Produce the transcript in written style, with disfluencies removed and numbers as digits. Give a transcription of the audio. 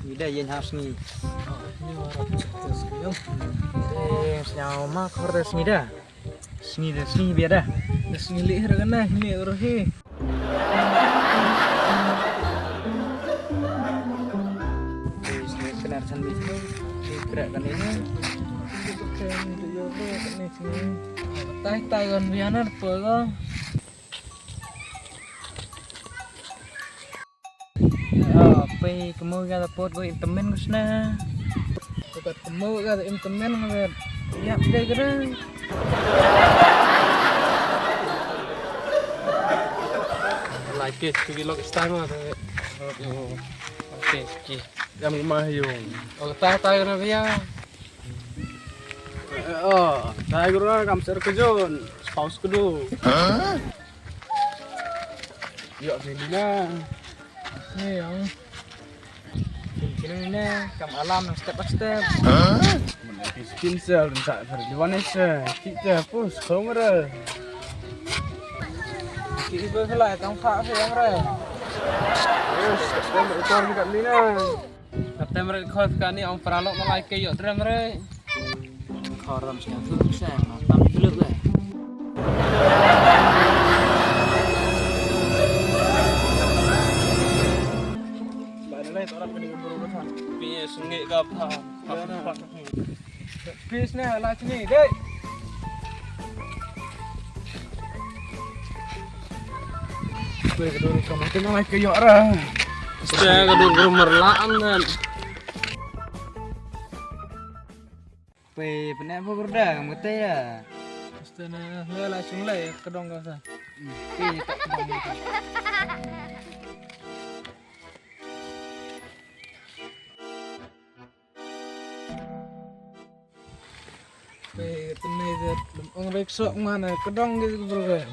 Ida yen harus ni. Ini orang cerdas kayaknya. Senyawa mak harus ni dah. Sini biar dah. Terus ngilik kan ini orang he. Sini benar sandi. Gerakan ini. Bukan itu yo ini sini. Tai kan bianar apa kan? Pai kamu kata pot gue temen kusna. Bukan temu kan temen kan. Ya deh kan. Like it, pergi log style mah. Oke. Yang mah yung. Oh, tai kan dia. Oh, tai guru kam ser kejon. Spouse kudu. Yuk sini nah. Ini yang Kini ni kam alam step by step. menaiki skin cell dan tak berdiwanesa. Kita pus kamera. Kita selai tangkap yang re. Yes, kita berikut dekat ni nah. Kata mereka call dekat ni orang peralok malai ke yuk terus mereka. Koram siapa tu saya tam dulu gue. Baik orang kena berurusan. Piye sengit ke apa? Pis ni lah sini, dek. Gue kedua kamu tengah lagi keyok lah. Saya kedua gemerlaan kan. Pai pernah apa berda kamu teh ya? Istana langsung lah ya kedong kau sah. Pai tak kedang ni. Pai tenai dia orang reksok mana kedong gitu bro.